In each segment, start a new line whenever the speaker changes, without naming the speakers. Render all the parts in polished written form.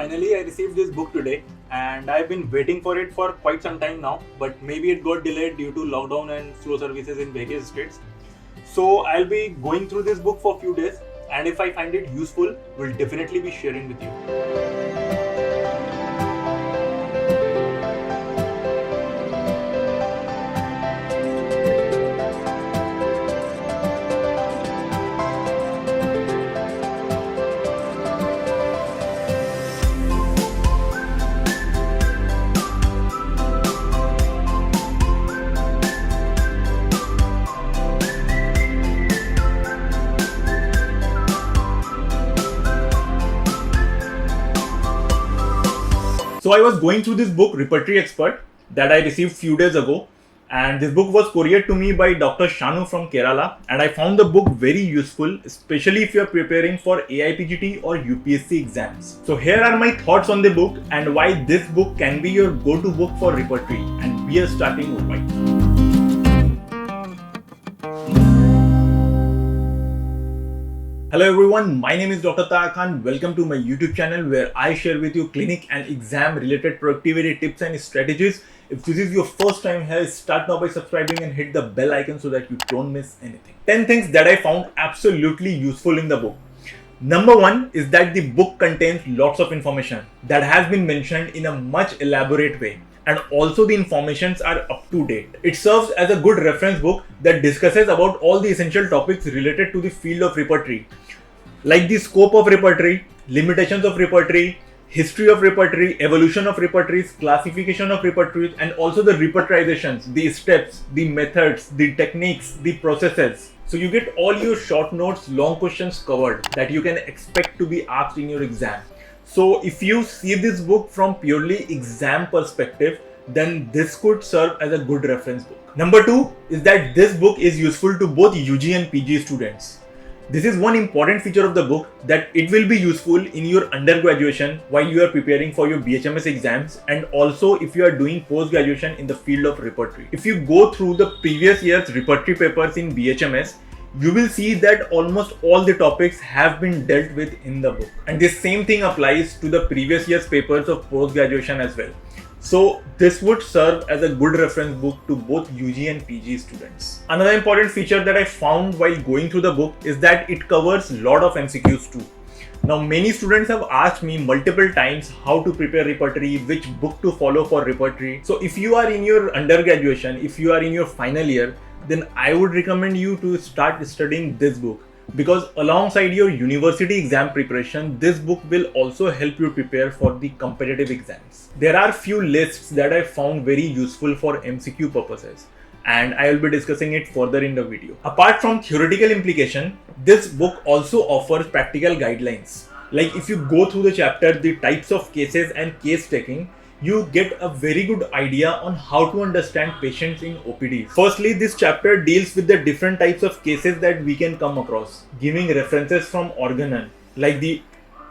finally I received this book today and I've been waiting for it for quite some time now, but maybe it got delayed due to lockdown and slow services in various states. So I'll be going through this book for a few days, and if I find it useful, we'll definitely be sharing with you. So I was going through this book, Repertory Expert, that I received few days ago, and this book was couriered to me by Dr. Shanu from Kerala, and I found the book very useful, especially if you are preparing for AIAPGET or UPSC exams. So here are my thoughts on the book and why this book can be your go-to book for repertory, and we are starting right. Hello everyone, my name is Dr. Taha Khan. Welcome to my YouTube channel where I share with you clinic and exam related productivity tips and strategies. If this is your first time here, start now by subscribing and hit the bell icon so that you don't miss anything. 10 things that I found absolutely useful in the book. Number one is that the book contains lots of information that has been mentioned in a much elaborate way. And also the informations are up to date. It serves as a good reference book that discusses about all the essential topics related to the field of repertory, like the scope of repertory, limitations of repertory, history of repertory, evolution of repertories, classification of repertories, and also the repertorizations, the steps, the methods, the techniques, the processes. So you get all your short notes, long questions covered that you can expect to be asked in your exam. So if you see this book from purely exam perspective, then this could serve as a good reference book. Number two is that this book is useful to both UG and PG students. This is one important feature of the book, that it will be useful in your undergraduation while you are preparing for your BHMS exams, and also if you are doing post-graduation in the field of repertory. If you go through the previous year's repertory papers in BHMS, you will see that almost all the topics have been dealt with in the book. And this same thing applies to the previous year's papers of post-graduation as well. So this would serve as a good reference book to both UG and PG students. Another important feature that I found while going through the book is that it covers a lot of MCQs too. Now many students have asked me multiple times how to prepare repertory, which book to follow for repertory. So if you are in your undergraduation, if you are in your final year, then I would recommend you to start studying this book, because alongside your university exam preparation, this book will also help you prepare for the competitive exams. There are few lists that I found very useful for MCQ purposes, and I will be discussing it further in the video. Apart from theoretical implication, this book also offers practical guidelines. Like if you go through the chapter, the types of cases and case taking, you get a very good idea on how to understand patients in OPDs. Firstly, this chapter deals with the different types of cases that we can come across, giving references from organon, like the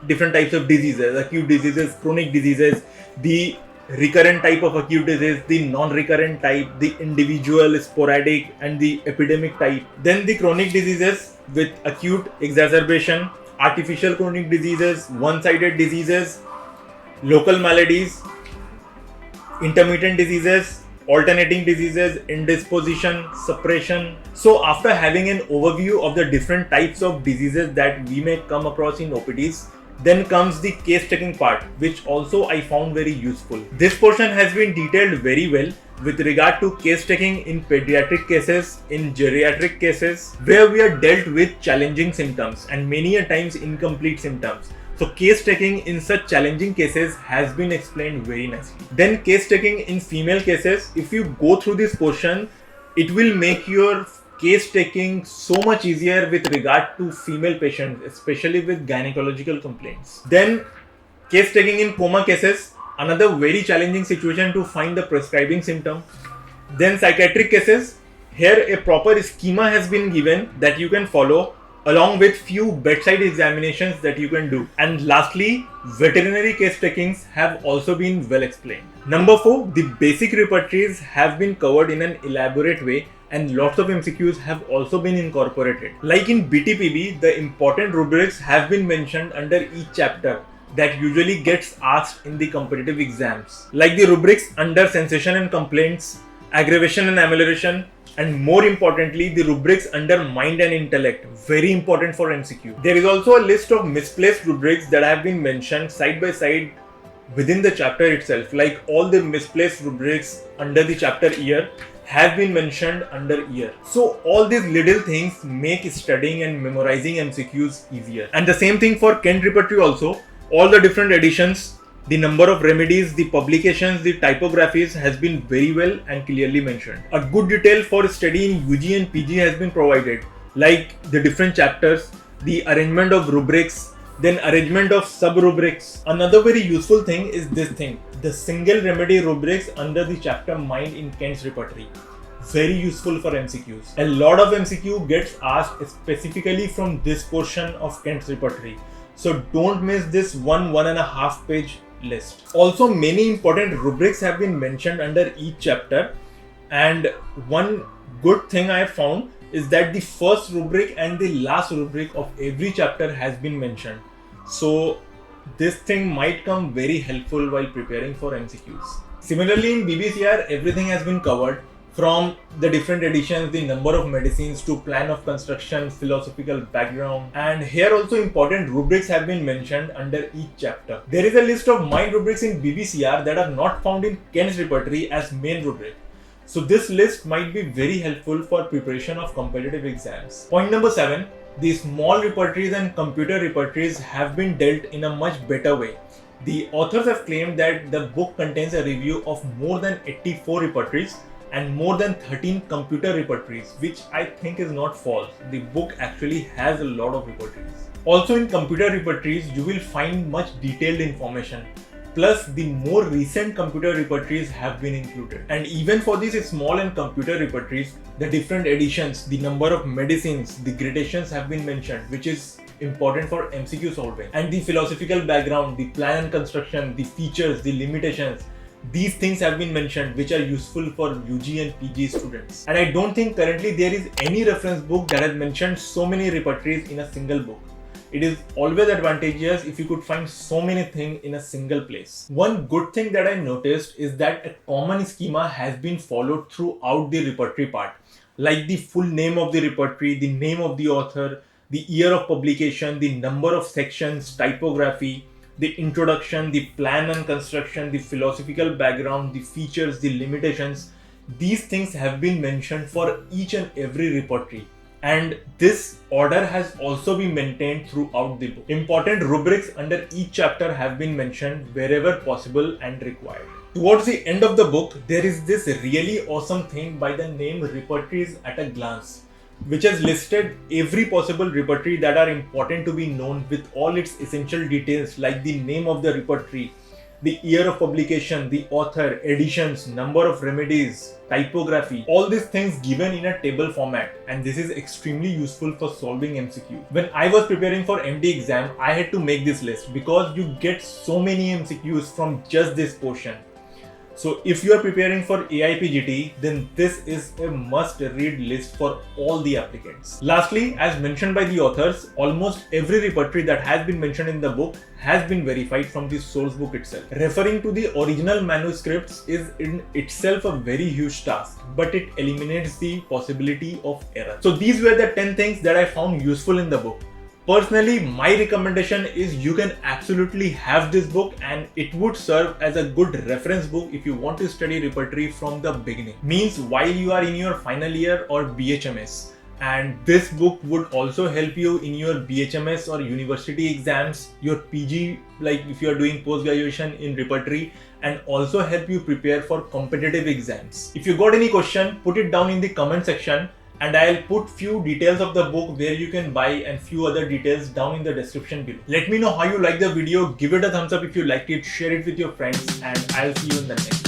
different types of diseases, acute diseases, chronic diseases, the recurrent type of acute disease, the non-recurrent type, the individual, sporadic, and the epidemic type. Then the chronic diseases with acute exacerbation, artificial chronic diseases, one-sided diseases, local maladies, intermittent diseases, alternating diseases, indisposition, suppression. So after having an overview of the different types of diseases that we may come across in OPDs, then comes the case taking part, which also I found very useful. This portion has been detailed very well with regard to case taking in pediatric cases, in geriatric cases, where we are dealt with challenging symptoms and many a times incomplete symptoms. So case taking in such challenging cases has been explained very nicely. Then case taking in female cases, if you go through this portion, it will make your case taking so much easier with regard to female patients, especially with gynecological complaints. Then case taking in coma cases, another very challenging situation to find the prescribing symptom. Then psychiatric cases, here a proper schema has been given that you can follow, along with few bedside examinations that you can do. And lastly, veterinary case takings have also been well explained. Number 4, the basic repertories have been covered in an elaborate way, and lots of MCQs have also been incorporated. Like in BTPB, the important rubrics have been mentioned under each chapter, that usually gets asked in the competitive exams, like the rubrics under sensation and complaints, aggravation and amelioration, and more importantly, the rubrics under mind and intellect, very important for MCQ. There is also a list of misplaced rubrics that have been mentioned side by side within the chapter itself, like all the misplaced rubrics under the chapter year have been mentioned under year. So all these little things make studying and memorizing MCQs easier. And the same thing for Kent Repertory also. All the different editions, the number of remedies, the publications, the typographies has been very well and clearly mentioned. A good detail for studying UG and PG has been provided, like the different chapters, the arrangement of rubrics, then arrangement of sub-rubrics. Another very useful thing is this thing, the single remedy rubrics under the chapter Mind in Kent's Repertory. Very useful for MCQs. A lot of MCQ gets asked specifically from this portion of Kent's Repertory. So don't miss this 1.5 page list. Also, many important rubrics have been mentioned under each chapter, and one good thing I have found is that the first rubric and the last rubric of every chapter has been mentioned. So this thing might come very helpful while preparing for MCQs. Similarly, in BBCR, everything has been covered, from the different editions, the number of medicines, to plan of construction, philosophical background, and here also important rubrics have been mentioned under each chapter. There is a list of mind rubrics in BBCR that are not found in Kent's Repertory as main rubric. So this list might be very helpful for preparation of competitive exams. Point number 7. The small repertories and computer repertories have been dealt in a much better way. The authors have claimed that the book contains a review of more than 84 repertories and more than 13 computer repertories, which I think is not false. The book actually has a lot of repertories. Also, in computer repertories, you will find much detailed information. Plus, the more recent computer repertories have been included. And even for these small and computer repertories, the different editions, the number of medicines, the gradations have been mentioned, which is important for MCQ solving. And the philosophical background, the plan and construction, the features, the limitations, these things have been mentioned, which are useful for UG and PG students. And I don't think currently there is any reference book that has mentioned so many repertories in a single book. It is always advantageous if you could find so many things in a single place. One good thing that I noticed is that a common schema has been followed throughout the repertory part, like the full name of the repertory, the name of the author, the year of publication, the number of sections, typography, the introduction, the plan and construction, the philosophical background, the features, the limitations. These things have been mentioned for each and every repertory. And this order has also been maintained throughout the book. Important rubrics under each chapter have been mentioned wherever possible and required. Towards the end of the book, there is this really awesome thing by the name Repertories at a Glance, which has listed every possible repertory that are important to be known with all its essential details, like the name of the repertory, the year of publication, the author, editions, number of remedies, typography, all these things given in a table format, and this is extremely useful for solving MCQ. When I was preparing for MD exam, I had to make this list because you get so many MCQs from just this portion. So if you are preparing for AIAPGET, then this is a must-read list for all the applicants. Lastly, as mentioned by the authors, almost every repertory that has been mentioned in the book has been verified from the source book itself. Referring to the original manuscripts is in itself a very huge task, but it eliminates the possibility of error. So these were the 10 things that I found useful in the book. Personally, my recommendation is you can absolutely have this book, and it would serve as a good reference book if you want to study repertory from the beginning. Means while you are in your final year or BHMS. And this book would also help you in your BHMS or university exams, your PG, like if you are doing post-graduation in repertory, and also help you prepare for competitive exams. If you got any question, put it down in the comment section, and I'll put few details of the book where you can buy and few other details down in the description below. Let me know how you like the video, give it a thumbs up if you liked it, share it with your friends, and I'll see you in the next.